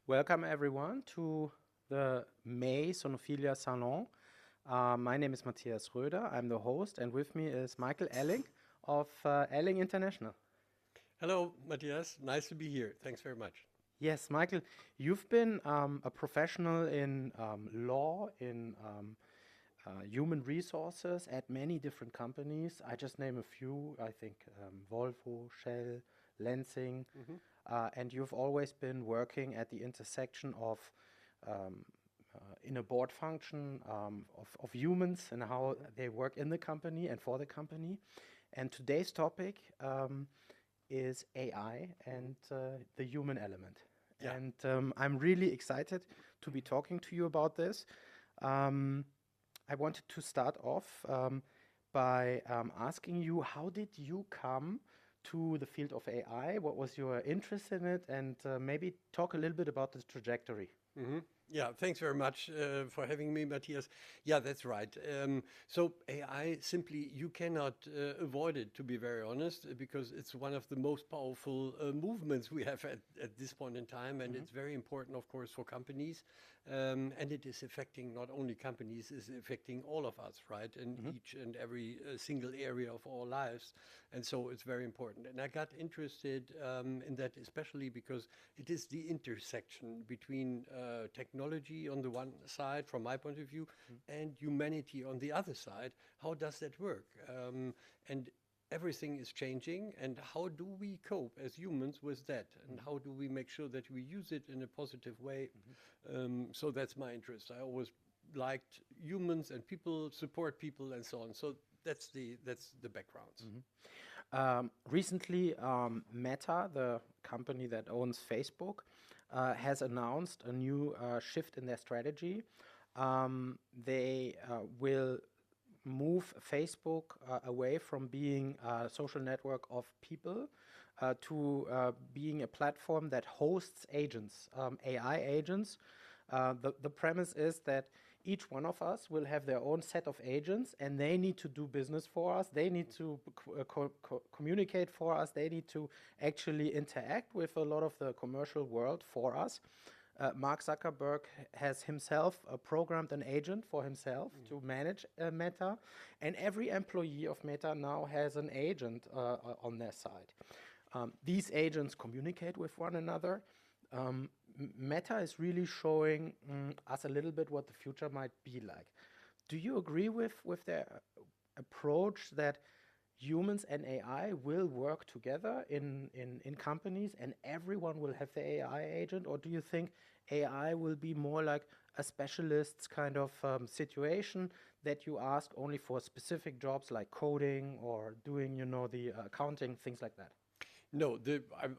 Welcome everyone to the May Sonophilia Salon. My name is Matthias Röder, I'm the host, and with me is Michael Elling of Elling International. Hello, Matthias. Nice to be here. Thanks very much. Yes, Michael, you've been a professional in law, in human resources at many different companies. I just name a few, I think Volvo, Shell, Lansing, and you've always been working at the intersection of um, in a board function of humans and how they work in the company and for the company. And today's topic is AI and the human element. Yeah. And I'm really excited to be talking to you about this. Um, I wanted to start off by asking you, how did you come to the field of AI? What was your interest in it? And maybe talk a little bit about the trajectory. hmm Yeah, thanks very much for having me, Matthias. Yeah, that's right. So AI, simply, you cannot avoid it, to be very honest, because it's one of the most powerful movements we have at this point in time, and it's very important, of course, for companies. And it is affecting not only companies, it's affecting all of us, right, in each and every single area of our lives. And so it's very important. And I got interested in that especially because it is the intersection between technology on the one side, from my point of view, and humanity on the other side. How does that work? And everything is changing, and how do we cope as humans with that? And how do we make sure that we use it in a positive way? So that's my interest. I always liked humans and people, support people, and so on. So that's the background. Recently, Meta, the company that owns Facebook, has announced a new shift in their strategy. They will move Facebook away from being a social network of people to being a platform that hosts agents, AI agents. The premise is that each one of us will have their own set of agents, and they need to do business for us. They need to communicate for us. They need to actually interact with a lot of the commercial world for us. Mark Zuckerberg has himself programmed an agent for himself to manage Meta, and every employee of Meta now has an agent on their side. These agents communicate with one another. Meta is really showing us a little bit what the future might be like. Do you agree with their approach that humans and AI will work together in companies and everyone will have the AI agent? Or do you think AI will be more like a specialist's kind of situation that you ask only for specific jobs like coding or doing, the accounting, things like that? No,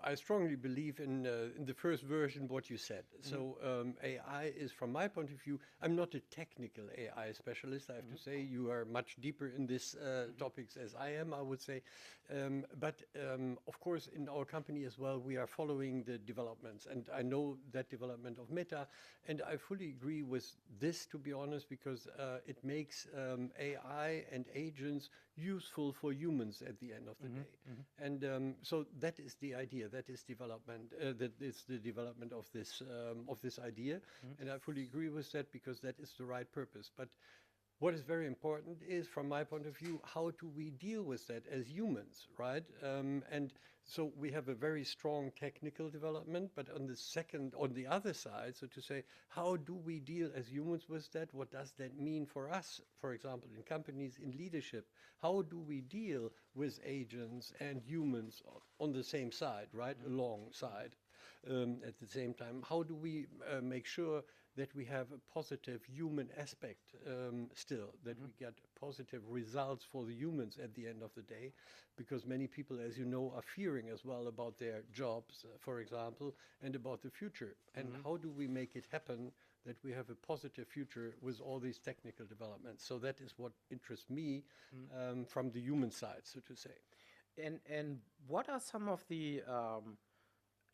I strongly believe in the first version what you said. So AI is, from my point of view, I'm not a technical AI specialist. I have to say you are much deeper in this topics as I am, I would say. But of course, in our company as well, we are following the developments, and I know that development of Meta, and I fully agree with this, to be honest, because it makes AI and agents useful for humans at the end of the day. And so that is the idea. That is development. That is the development of this idea, and I fully agree with that because that is the right purpose. But what is very important is, from my point of view, how do we deal with that as humans, right? And so we have a very strong technical development, but on the other side, so to say, how do we deal as humans with that? What does that mean for us, for example, in companies, in leadership? How do we deal with agents and humans on the same side, right? Alongside. At the same time, how do we make sure that we have a positive human aspect still, that we get positive results for the humans at the end of the day? Because many people, as you know, are fearing as well about their jobs, for example, and about the future. And how do we make it happen that we have a positive future with all these technical developments? So that is what interests me from the human side, so to say. And what are some of the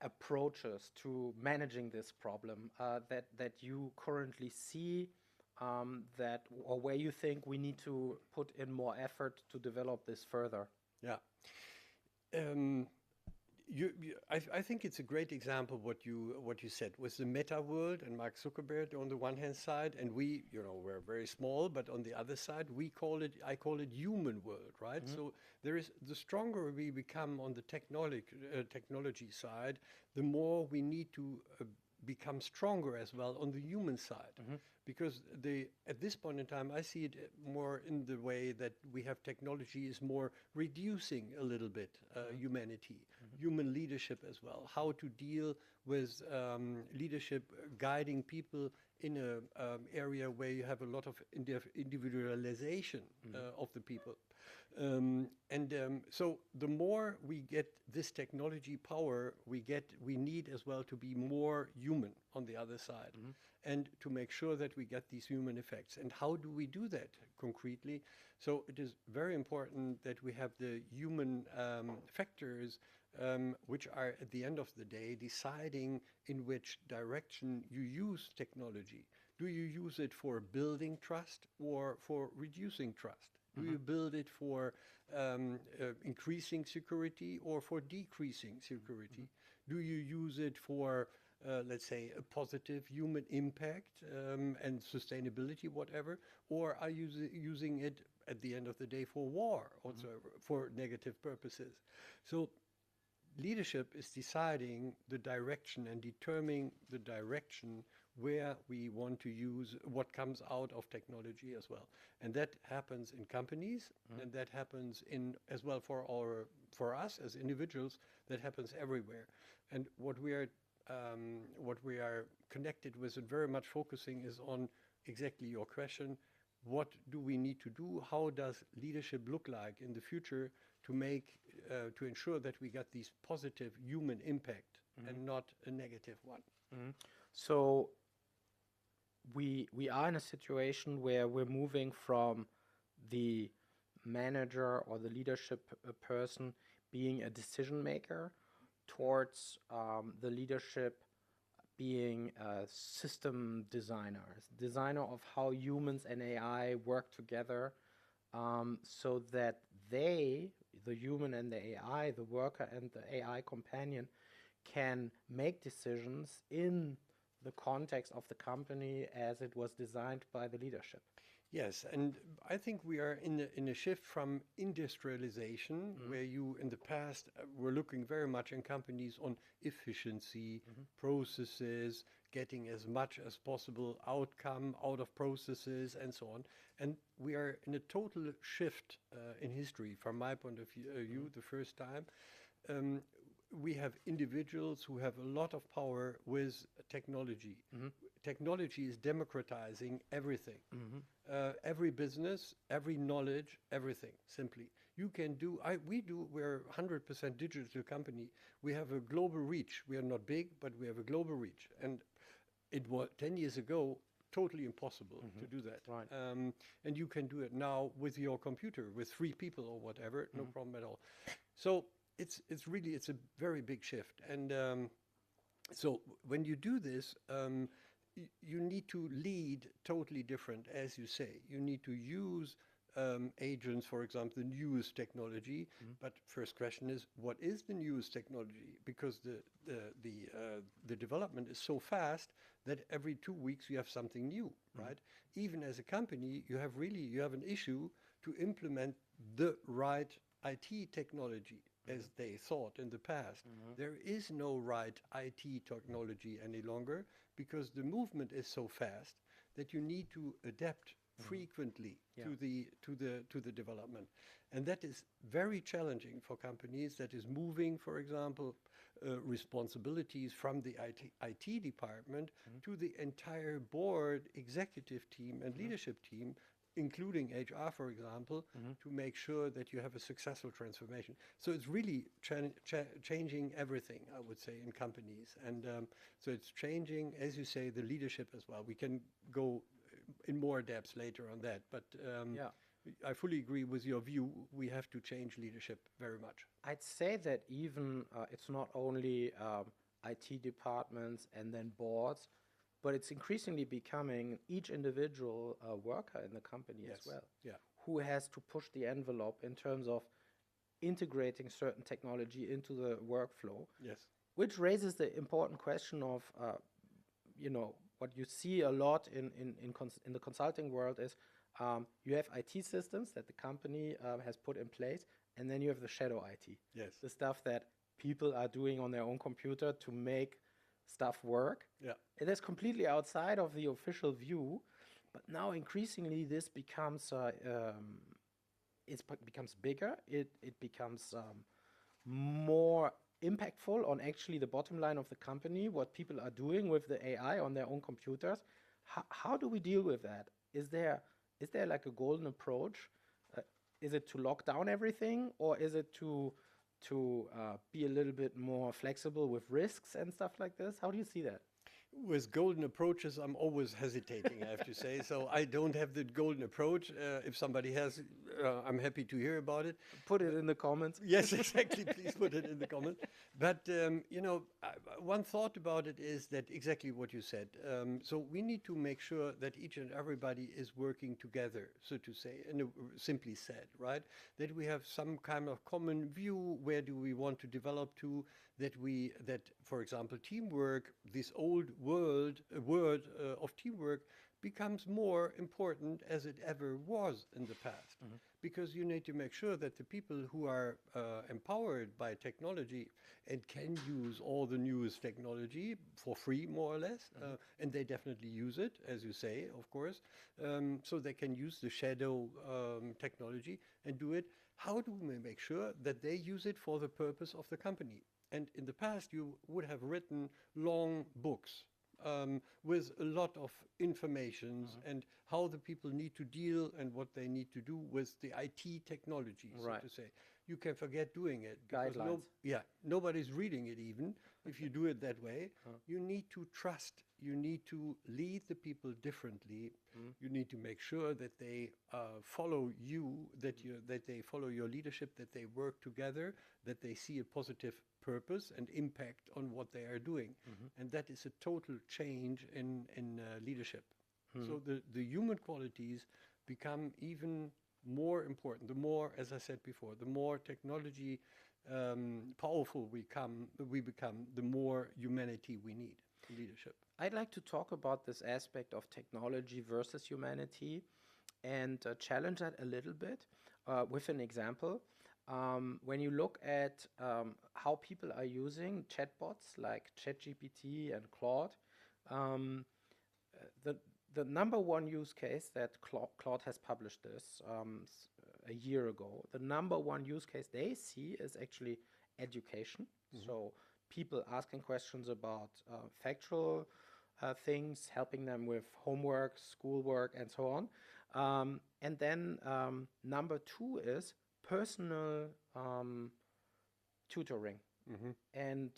approaches to managing this problem that you currently see, that or where you think we need to put in more effort to develop this further? Yeah. Um, I think it's a great example what you said with the meta world and Mark Zuckerberg on the one hand side, and we, we're very small, but on the other side, I call it human world, right? So there is, the stronger we become on the technology side, the more we need to become stronger as well on the human side. Because at this point in time, I see it more in the way that we have technology is more reducing a little bit humanity, human leadership as well, how to deal with leadership, guiding people in a area where you have a lot of individualization of the people. So the more we get this technology power, we need as well to be more human on the other side, and to make sure that we get these human effects. And how do we do that concretely? So it is very important that we have the human factors, which are at the end of the day deciding in which direction you use technology. Do you use it for building trust or for reducing trust? Do you build it for increasing security or for decreasing security? Do you use it for, let's say, a positive human impact and sustainability, whatever? Or are you using it at the end of the day for war, also for negative purposes? So leadership is deciding the direction and determining the direction where we want to use what comes out of technology as well. And that happens in companies, and that happens as well for us as individuals, that happens everywhere. And what we are connected with and very much focusing is on exactly your question: what do we need to do? How does leadership look like in the future to ensure that we get this positive human impact and not a negative one? So we are in a situation where we're moving from the manager or the leadership person being a decision maker towards the leadership being a system designer of how humans and AI work together, so that they, the human and the AI, the worker and the AI companion, can make decisions in the context of the company as it was designed by the leadership. Yes, and I think we are in a shift from industrialization, where you in the past were looking very much in companies on efficiency, processes, getting as much as possible outcome out of processes and so on. And we are in a total shift in history, from my point of view, the first time. We have individuals who have a lot of power with technology. Technology is democratizing everything. Every business, every knowledge, everything, simply. You can do, we're a 100% digital company. We have a global reach. We are not big, but we have a global reach. And it was 10 years ago, totally impossible to do that. Right. And you can do it now with your computer, with 3 people or whatever, no problem at all. So it's a very big shift. And so when you do this, you need to lead totally different, as you say. You need to use agents, for example, the newest technology. But first question is, what is the newest technology? Because the development is so fast that every 2 weeks you have something new, right? Even as a company, you have an issue to implement the right IT technology, as they thought in the past. There is no right IT technology any longer, because the movement is so fast that you need to adapt frequently to the development. And that is very challenging for companies, that is moving, for example, responsibilities from the IT department to the entire board, executive team and leadership team, including HR, for example, to make sure that you have a successful transformation. So it's really changing everything, I would say, in companies. And so it's changing, as you say, the leadership as well. We can go in more depth later on that. But I fully agree with your view. We have to change leadership very much. I'd say that even it's not only IT departments and then boards, but it's increasingly becoming each individual worker in the company as well, who has to push the envelope in terms of integrating certain technology into the workflow, Yes. which raises the important question of, what you see a lot in the consulting world is you have IT systems that the company has put in place, and then you have the shadow IT. Yes. The stuff that people are doing on their own computer to make stuff work. Yeah. It is completely outside of the official view, but now increasingly this becomes becomes bigger. It becomes more impactful on actually the bottom line of the company, what people are doing with the AI on their own computers. How do we deal with that? Is there like a golden approach? Is it to lock down everything, or is it to be a little bit more flexible with risks and stuff like this? How do you see that? With golden approaches, I'm always hesitating, I have to say. So I don't have the golden approach. If somebody has, I'm happy to hear about it. Put it in the comments. Yes, exactly. Please put it in the comment. But, one thought about it is that exactly what you said. So we need to make sure that each and everybody is working together, so to say, and simply said, right? That we have some kind of common view. Where do we want to develop to? That, for example, teamwork, this old word of teamwork becomes more important as it ever was in the past. Mm-hmm. Because you need to make sure that the people who are empowered by technology and can use all the newest technology for free, more or less, and they definitely use it, as you say, of course, so they can use the shadow technology and do it. How do we make sure that they use it for the purpose of the company? And in the past, you would have written long books with a lot of information and how the people need to deal and what they need to do with the IT technology, so to say. You can forget doing it. Guidelines. Nobody's reading it even if you do it that way. You need to trust. You need to lead the people differently. You need to make sure that they follow you, that they follow your leadership, that they work together, that they see a positive purpose and impact on what they are doing. And that is a total change in leadership. So the human qualities become even more important. The more, as I said before, the more technology powerful we become, the more humanity we need in leadership. I'd like to talk about this aspect of technology versus humanity and challenge that a little bit with an example. When you look at how people are using chatbots like ChatGPT and Claude, the number one use case that Claude has published this a year ago, the number one use case they see is actually education. So people asking questions about factual things, helping them with homework, schoolwork, and so on. And then number two is personal tutoring. And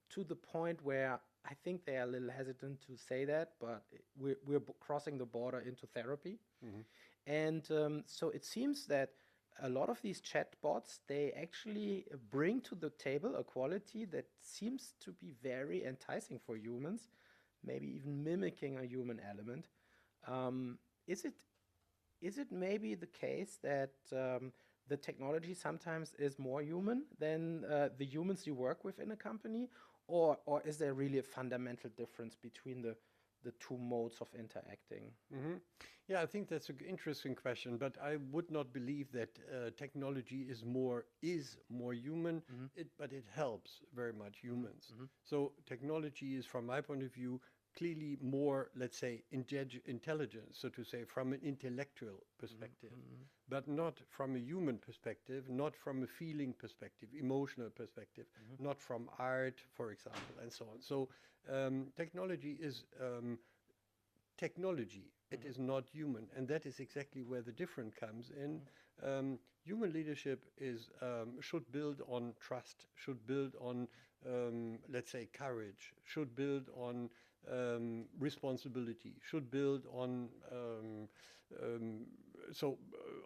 to the point where I think they are a little hesitant to say that, but we're crossing the border into therapy. And so it seems that a lot of these chatbots, they actually bring to the table a quality that seems to be very enticing for humans, maybe even mimicking a human element. Is it maybe the case that the technology sometimes is more human than the humans you work with in a company? Or is there really a fundamental difference between the two modes of interacting? Yeah, I think that's an interesting question, but I would not believe that technology is more human, but it helps very much humans. So technology is, from my point of view, clearly more, let's say, intelligence, so to say, from an intellectual perspective, but not from a human perspective, not from a feeling perspective, emotional perspective, not from art, for example, and so on. So technology is technology. It is not human, and that is exactly where the difference comes in. Human leadership should build on trust, should build on, let's say, courage, should build on responsibility, should build on,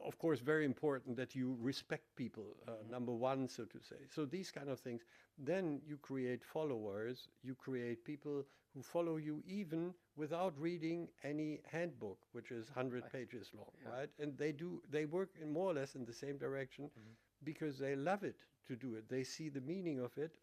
of course, very important that you respect people, number one, so to say. So these kind of things. Then you create followers, you create people who follow you even without reading any handbook, which is 100 pages long, right? And they work in more or less in the same direction, because they love it to do it. They see the meaning of it,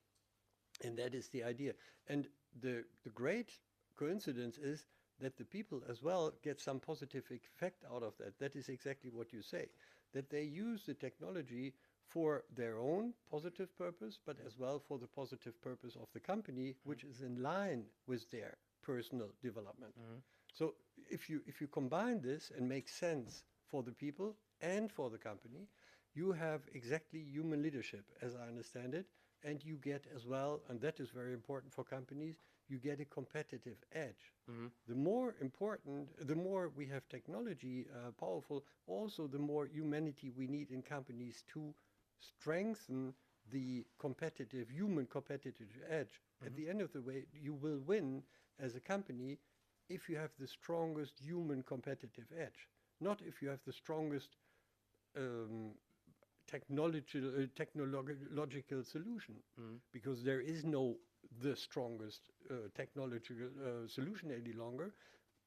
and that is the idea. And the great coincidence is that the people as well get some positive effect out of that. That is exactly what you say, that they use the technology for their own positive purpose, but as well for the positive purpose of the company, which is in line with their personal development. So if you combine this and make sense for the people and for the company, you have exactly human leadership, as I understand it, and you get as well, and that is very important for companies, you get a competitive edge. The more important, the more we have technology powerful, also the more humanity we need in companies to strengthen the competitive, human competitive edge. At the end of the way, you will win as a company if you have the strongest human competitive edge, not if you have the strongest technological solution, because there is no the strongest technological solution any longer.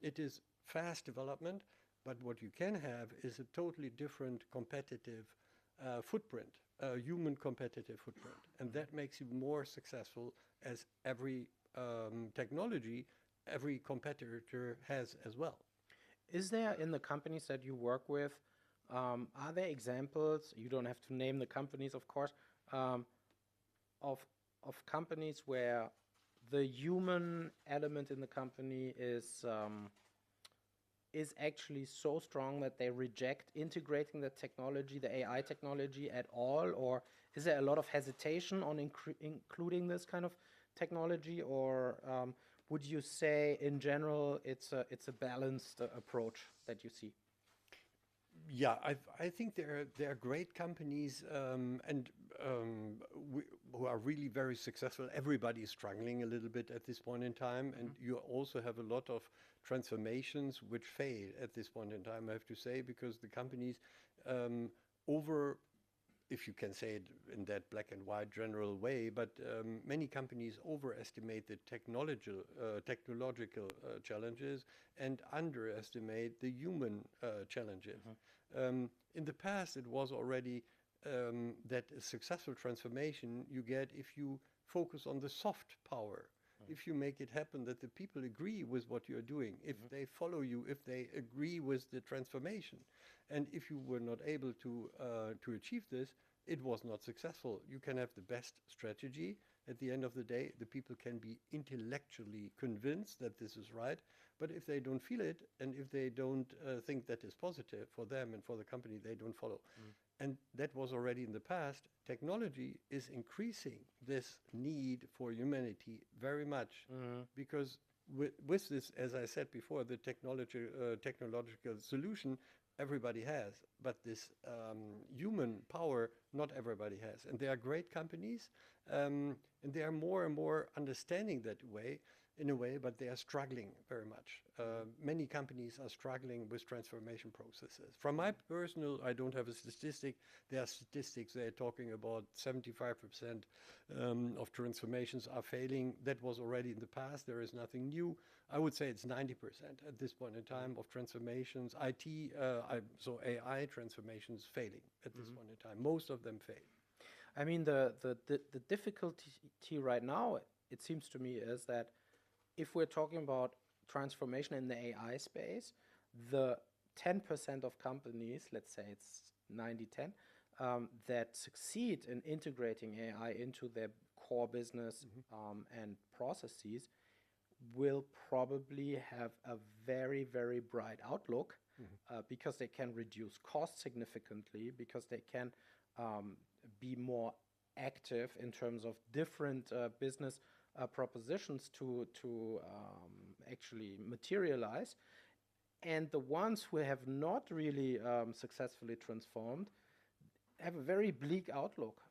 It is fast development, but what you can have is a totally different competitive footprint, a human competitive footprint, and that makes you more successful, as every technology, every competitor has as well. Is there, in the companies that you work with, are there examples, you don't have to name the companies, of course, of companies where the human element in the company is actually so strong that they reject integrating the technology, the AI technology at all? Or is there a lot of hesitation on including this kind of technology? Or would you say in general it's a balanced approach that you see? Yeah, I think there are great companies who are really very successful. Everybody is struggling a little bit at this point in time, and you also have a lot of transformations which fail at this point in time, I have to say, because the companies if you can say it in that black and white general way, but many companies overestimate the technological challenges and underestimate the human challenges. In the past, it was already that a successful transformation you get if you focus on the soft power. If you make it happen that the people agree with what you're doing, if they follow you, if they agree with the transformation. And if you were not able to achieve this, it was not successful. You can have the best strategy. At the end of the day, the people can be intellectually convinced that this is right, but if they don't feel it, and if they don't think that is positive for them and for the company, they don't follow. And that was already in the past. Technology is increasing this need for humanity very much, because with this, as I said before, the technological solution everybody has, but this human power not everybody has. And there are great companies, and they are more and more understanding that way, in a way, but they are struggling very much. Many companies are struggling with transformation processes. From my personal, I don't have a statistic. There are statistics, they're talking about 75% of transformations are failing. That was already in the past. There is nothing new. I would say it's 90% at this point in time of transformations. So AI transformations failing at this point in time. Most of them fail. I mean, the difficulty right now, it seems to me, is that if we're talking about transformation in the AI space, the 10% of companies, let's say it's 90-10, that succeed in integrating AI into their core business and processes will probably have a very, very bright outlook because they can reduce costs significantly, because they can be more active in terms of different business propositions to actually materialize. And the ones who have not really successfully transformed have a very bleak outlook.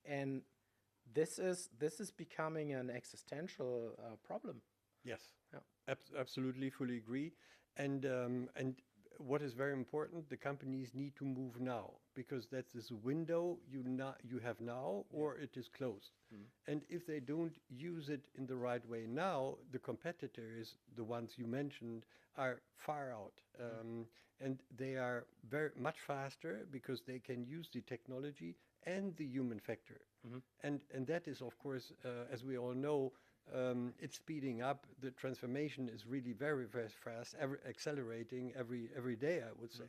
And this is becoming an existential problem. Yes, Yeah. absolutely, fully agree. And what is very important, the companies need to move now, because that's this window you have now, or it is closed. And if they don't use it in the right way now, the competitors, the ones you mentioned, are far out. And they are very much faster because they can use the technology and the human factor. And that is, of course, as we all know, it's speeding up. The transformation is really very, very fast, accelerating every day, I would say.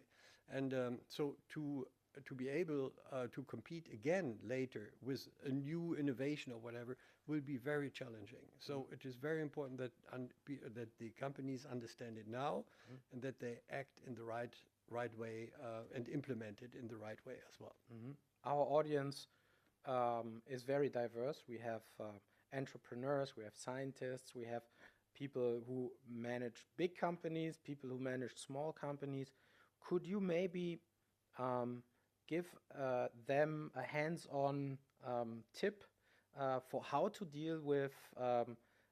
And so to be able to compete again later with a new innovation or whatever will be very challenging. So it is very important that that the companies understand it now, and that they act in the right way and implement it in the right way as well. Our audience is very diverse. We have entrepreneurs, we have scientists, we have people who manage big companies, people who manage small companies. Could you maybe give them a hands-on tip for how to deal with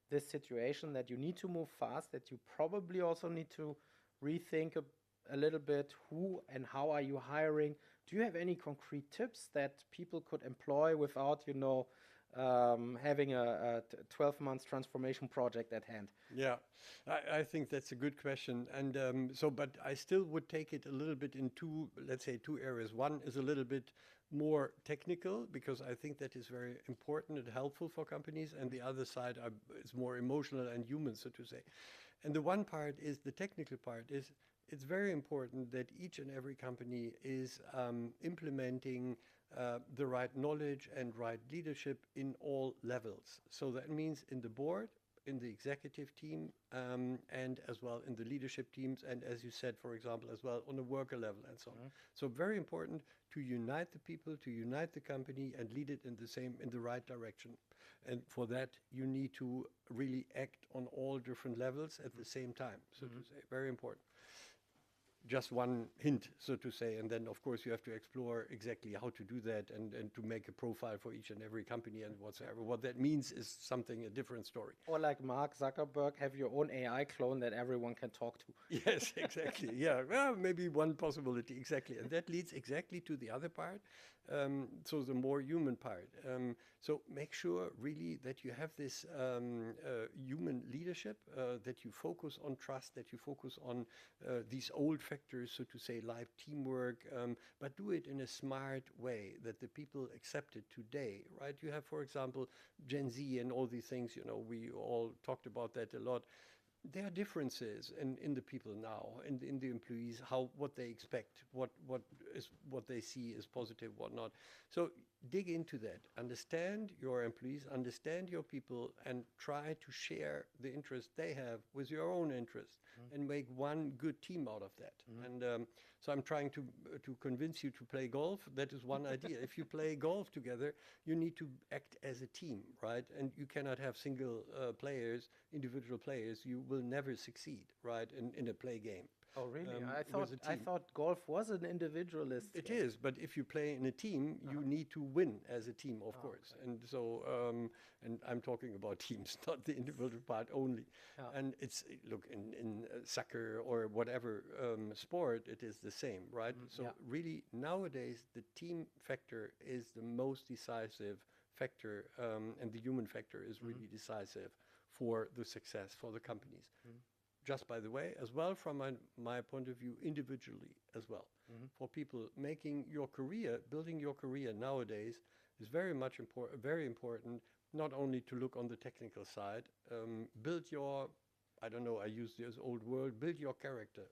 this situation, that you need to move fast, that you probably also need to rethink a little bit who and how are you hiring? Do you have any concrete tips that people could employ without, having a 12-month transformation project at hand? Yeah, I think that's a good question. And but I still would take it a little bit in two, let's say, two areas. One is a little bit more technical, because I think that is very important and helpful for companies. And the other side is more emotional and human, so to say. And the one part is, the technical part is, it's very important that each and every company is implementing the right knowledge and right leadership in all levels. So that means in the board, in the executive team, and as well in the leadership teams, and as you said, for example, as well on the worker level and so on. So very important to unite the people, to unite the company, and lead it in the right direction. And for that, you need to really act on all different levels at the same time, so to say. Very important. Just one hint, so to say, and then of course you have to explore exactly how to do that, and to make a profile for each and every company and whatsoever. What that means is a different story. Or like Mark Zuckerberg, have your own AI clone that everyone can talk to. Yes, exactly. Yeah, well, maybe one possibility, exactly. And that leads exactly to the other part, so the more human part. So make sure really that you have this human leadership, that you focus on trust, that you focus on these old factors, so to say, like teamwork, but do it in a smart way that the people accept it today, right? You have, for example, Gen Z and all these things, we all talked about that a lot. There are differences in the people now, and in the employees, what they expect, what they see as positive, what not. So dig into that, understand your employees, understand your people, and try to share the interest they have with your own interest, and make one good team out of that. And so I'm trying to convince you to play golf. That is one idea. If you play golf together, you need to act as a team, right? And you cannot have single players, individual players. You will never succeed, right, in a play game. Oh, really? I thought golf was an individualist It game. is, but if you play in a team, you need to win as a team, of course. Okay. And so, and I'm talking about teams, not the individual part only. And it's, look, in soccer or whatever sport, it is the same, right? So really, nowadays, the team factor is the most decisive factor, and the human factor is really decisive for the success for the companies. Just by the way, as well from my point of view, individually as well. For people making your career, building your career nowadays is very much very important, not only to look on the technical side, build your, I don't know, I use this old word, build your character,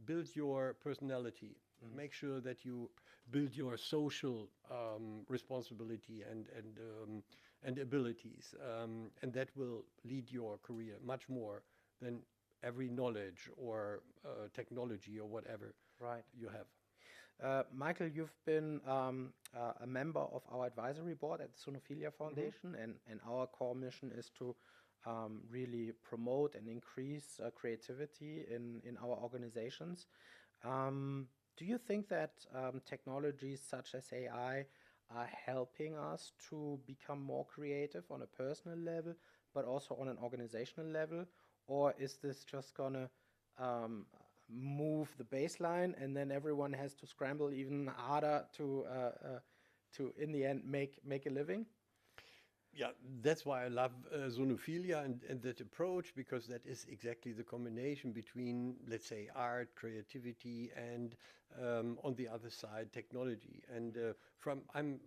build your personality, make sure that you build your social responsibility and abilities, and that will lead your career much more than every knowledge or technology or whatever you have. Michael, you've been a member of our advisory board at the Sonophilia Foundation, and our core mission is to really promote and increase creativity in our organizations. Do you think that technologies such as AI are helping us to become more creative on a personal level, but also on an organizational level? Or is this just gonna move the baseline, and then everyone has to scramble even harder to in the end make a living. Yeah, that's why I love Sonophilia and that approach, because that is exactly the combination between, let's say, art, creativity, and on the other side, technology. And I'm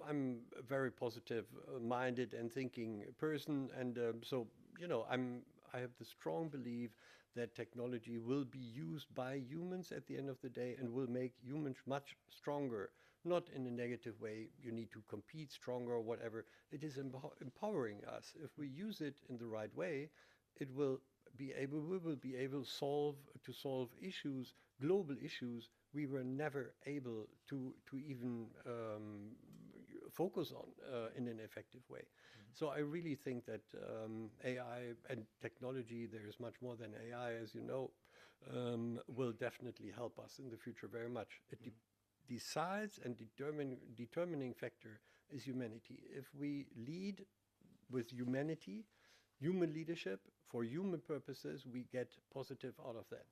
a very positive minded and thinking person, and so I have the strong belief that technology will be used by humans at the end of the day and will make humans much stronger. Not in a negative way, you need to compete stronger or whatever. It is empowering us. If we use it in the right way, we will be able to solve issues, global issues we were never able to even focus on in an effective way. So I really think that AI and technology, there is much more than AI, as you know, will definitely help us in the future very much. It decides, and determining factor is humanity. If we lead with humanity, human leadership for human purposes, we get positive out of that.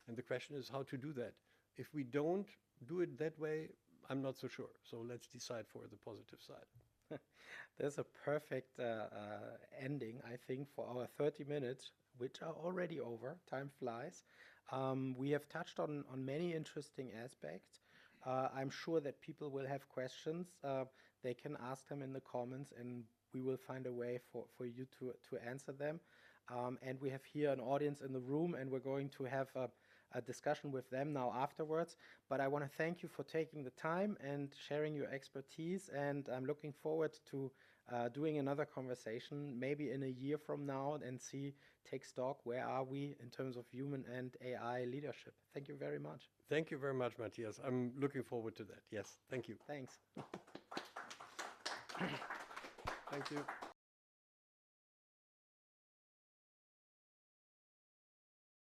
And the question is how to do that. If we don't do it that way, I'm not so sure. So let's decide for the positive side. There's a perfect ending, I think, for our 30 minutes, which are already over. Time flies. We have touched on many interesting aspects. I'm sure that people will have questions. They can ask them in the comments, and we will find a way for you to answer them. And we have here an audience in the room, and we're going to have a discussion with them now afterwards. But I want to thank you for taking the time and sharing your expertise, and I'm looking forward to doing another conversation maybe in a year from now and take stock, where are we in terms of human and AI leadership. Thank you very much. Thank you very much, Matthias. I'm looking forward to that. Yes, thank you. Thanks. Thank you.